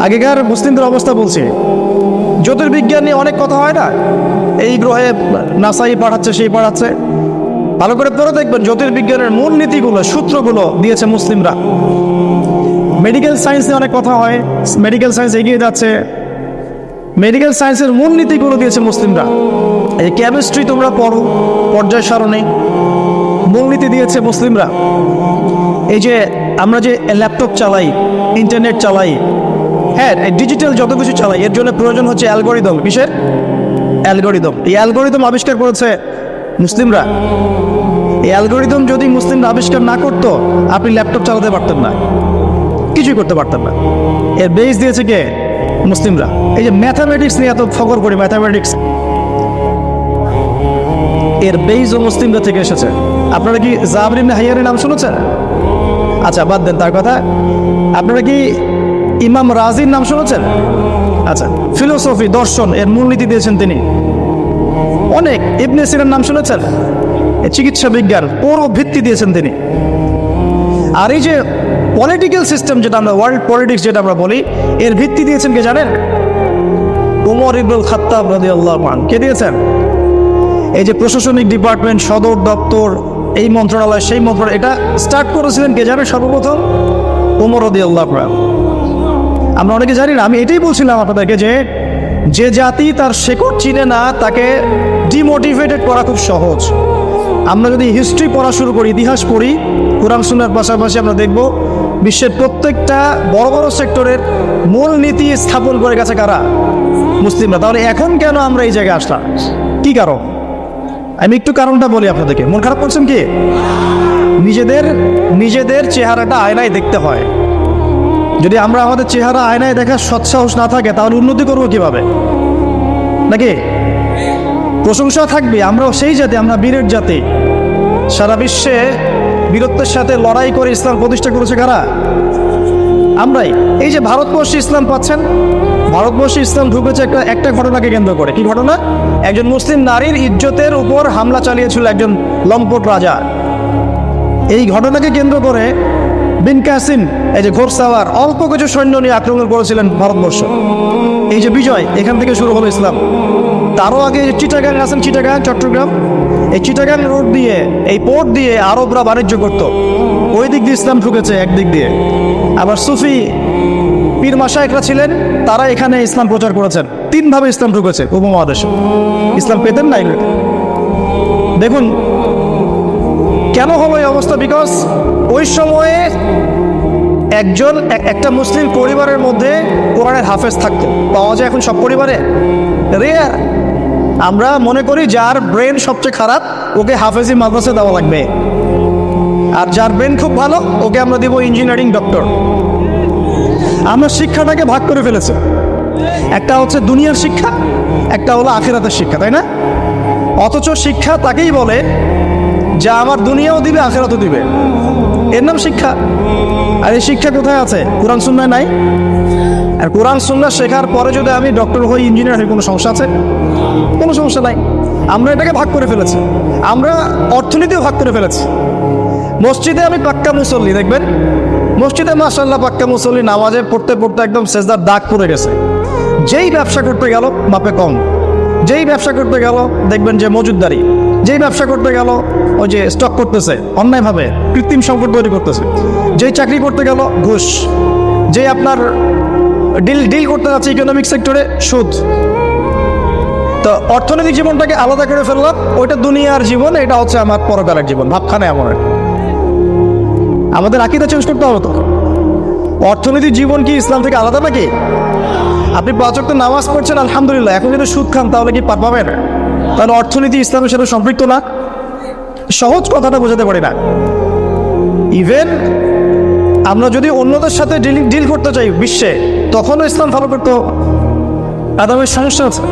আগেকার মুসলিমদের অবস্থা বলছি। জ্যোতির্বিজ্ঞান নিয়ে অনেক কথা হয় না, এই গ্রহে নাসাই পাঠাচ্ছে, সেই পাঠাচ্ছে। ভালো করে পড়ে দেখবেন জ্যোতির্বিজ্ঞানের মূল নীতিগুলো, সূত্রগুলো দিয়েছে মুসলিমরা। মেডিকেল সায়েন্স নিয়ে অনেক কথা হয়, মেডিকেল সায়েন্স এগিয়ে যাচ্ছে, মেডিকেল সায়েন্সের মূল নীতিগুলো দিয়েছে মুসলিমরা। এই কেমিস্ট্রি তোমরা পড়ো, পর্যায় সারণী, মূলনীতি দিয়েছে মুসলিমরা। এই যে আমরা যে ল্যাপটপ চালাই, ইন্টারনেট চালাই, হ্যাঁ ডিজিটাল যত কিছু চালাই, এর জন্য প্রয়োজন হচ্ছে অ্যালগোরিদম। কিসের অ্যালগোরিদম? এই অ্যালগোরিদম আবিষ্কার করেছে মুসলিমরা। এই অ্যালগোরিদম যদি মুসলিমরা আবিষ্কার না করতো, আপনি ল্যাপটপ চালাতে পারতেন না, কিছুই করতে পারতেন না। এর বেস দিয়েছে কে? মুসলিমরা। এই যে ম্যাথামেটিক্স নিয়ে এত ফকর করি, ম্যাথামেটিক্স এর বেসও মুসলিমরা থেকে এসেছে। আপনারা কি জাবর ইবনে হাইয়ানের নাম শুনেছেন? আচ্ছা বাদ দেন তার কথা। আপনারা কি ইমাম রাজির নাম শুনেছেন? আচ্ছা, ফিলোসফি, দর্শন এর মূলনীতি দিয়েছেন তিনি। অনেক ইবনে সিনার নাম শুনেছেন? চিকিৎসা বিজ্ঞান পুরো ভিত্তি দিয়েছেন তিনি। আর এই যে পলিটিক্যাল সিস্টেম যেটা আমরা ওয়ার্ল্ড পলিটিক্স যেটা আমরা বলি, এর ভিত্তি দিয়েছেন কে জানেন? উমর ইবনুল খাত্তাব রাদিয়াল্লাহু আনহু। কে দিয়েছেন? এই যে প্রশাসনিক ডিপার্টমেন্ট, সদর দপ্তর, এই মন্ত্রণালয়, সেই মন্ত্রণালয়, এটা স্টার্ট করেছিলেন কে জানেন সর্বপ্রথম? উমর রাদিয়াল্লাহু আনহু। আমরা অনেকে জানি না। আমি এটাই বলছিলাম আপনাদেরকে যে যে জাতি তার শেকড় চিনে না, তাকে ডিমোটিভেটেড করা খুব সহজ। আমরা যদি হিস্ট্রি পড়া শুরু করি, ইতিহাস পড়ি, কোরআন সুন্নাহর পাশাপাশি আমরা দেখব বিশ্বের প্রত্যেকটা বড় বড় সেক্টরের মূল নীতি স্থাপন করে গেছে কারা? মুসলিমরা। তাহলে এখন কেন আমরা এই জায়গায় আসলাম? কি কারণ? আমি একটু কারণটা বলি আপনাদেরকে। মন খারাপ করছেন কি? নিজেদের চেহারাটা আয়নায় দেখতে হয়। যদি আমরা আমাদের চেহারা আয়নায় দেখার সৎসাহস না থাকে, তাহলে উন্নতি করবো কিভাবে? নাকি প্রশংসা থাকবে? আমরাও সেই জাতি, আমরা বীরের জাতি। সারা বিশ্বে বীরত্বের সাথে লড়াই করে ইসলাম প্রতিষ্ঠা করেছে কারা? আমরাই। এই যে ভারতবর্ষে ইসলাম পাচ্ছেন, ভারতবর্ষে ইসলাম ঢুকেছে একটা ঘটনাকে কেন্দ্র করে। কি ঘটনা? একজন মুসলিম নারীর ইজ্জতের উপর হামলা চালিয়েছিল একজন লম্পট রাজা। এই ঘটনাকে কেন্দ্র করে বিন কাসিম, এই যে ঘোড়সাওয়ার, অল্প কিছু সৈন্য নিয়ে আক্রমণ করেছিলেন ভারতবর্ষ। এই যে বিজয়, এখান থেকে শুরু হলো ইসলাম। তারও আগে চিটাগাং আছেন, চিটাগাং চট্টগ্রাম, এই চিটাগাং রোড দিয়ে, এই পোর্ট দিয়ে আরবরা বাণিজ্য করত। ওই দিক দিয়ে ইসলাম ঢুকেছে একদিক দিয়ে। আবার সুফি পীর মাশায়েখরা ছিলেন, তারা এখানে ইসলাম প্রচার করেছেন। তিনভাবে ইসলাম ঢুকেছে উপমহাদেশে। ইসলাম পেতেন না এগুলো। দেখুন কেন হলো এই অবস্থা? বিকজ ওই সময়ে একটা মুসলিম পরিবারের মধ্যে কোরআনের হাফেজ থাকতো। পাওয়া যায় এখন সব পরিবারে? রেয়ার। আমরা মনে করি যার ব্রেন সবচেয়ে খারাপ ওকে হাফেজি মাদ্রাসা দেওয়া লাগবে, আর যার ব্রেন খুব ভালো ওকে আমরা দেবো ইঞ্জিনিয়ারিং, ডক্টর। আমরা শিক্ষাটাকে ভাগ করে ফেলেছি। একটা হচ্ছে দুনিয়ার শিক্ষা, একটা হলো আখিরাতের শিক্ষা, তাই না? অথচ শিক্ষা তাকেই বলে যা আমার দুনিয়াও দিবে, আখিরাতও দিবে, এর নাম শিক্ষা। আর এই শিক্ষা কোথায় আছে? কোরআন সুন্নাহয় নাই। আর কোরআন সুন্নাহ শেখার পরে যদি আমি ডক্টর হই, ইঞ্জিনিয়ার হই, কোনো সমস্যা আছে? কোনো সমস্যা নাই। আমরা এটাকে ভাগ করে ফেলেছি। আমরা অর্থনীতিও ভাগ করে ফেলেছি। মসজিদে আমি পাক্কা মুসল্লি, দেখবেন মসজিদে মাশাআল্লাহ পাক্কা মুসল্লি, নামাজে পড়তে পড়তে একদম সেজদার দাগ পড়ে গেছে। যেই ব্যবসা করতে গেল মাপে কম, যেই ব্যবসা করতে গেল দেখবেন যে মজুদদারি, যেই ব্যবসা করতে গেল ওই যে স্টক করতেছে অন্যায়ভাবে, কৃত্রিম সম্পদ তৈরি করতেছে, যেই চাকরি করতে গেল ঘুষ, যেই আপনার ডিল করতে যাচ্ছে ইকোনমিক সেক্টরে সুদ। তো অর্থনৈতিক জীবনটাকে আলাদা করে ফেললাম। ওইটা দুনিয়ার জীবন, এটা হচ্ছে আমার পরকালের জীবন। ভাবখানে এমন আমাদের আকীদা চেঞ্জ করতে হবে। তো অর্থনৈতিক জীবন কি ইসলাম থেকে আলাদা নাকি? আপনি 5 ওয়াক্ত নামাজ পড়ছেন আলহামদুলিল্লাহ, এখন যদি সুদ খান তাহলে কি পাবেন? তাহলে অর্থনীতি ইসলামের সাথে সম্পৃক্ত না। সহজ কথাটা বোঝাতে পারি না। ইভেন আমরা যদি অন্যদের সাথে ডিল করতে চাই বিশ্বে, তখনও ইসলাম ফলো করতে হবে। আদামের সমস্যা আছে।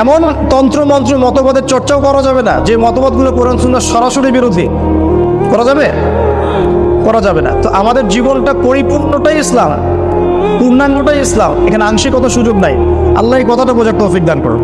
এমন তন্ত্র মন্ত্র মতবাদের চর্চাও করা যাবে না যে মতবাদগুলো কোরআন সুন্নাহর সরাসরি বিরোধী। করা যাবে? করা যাবে না। তো আমাদের জীবনটা পরিপূর্ণটাই ইসলাম, পূর্ণাঙ্গটাই ইসলাম। এখানে আংশিকতা সুযোগ নাই। আল্লাহ এই কথাটা বোঝার তৌফিক দান করুন।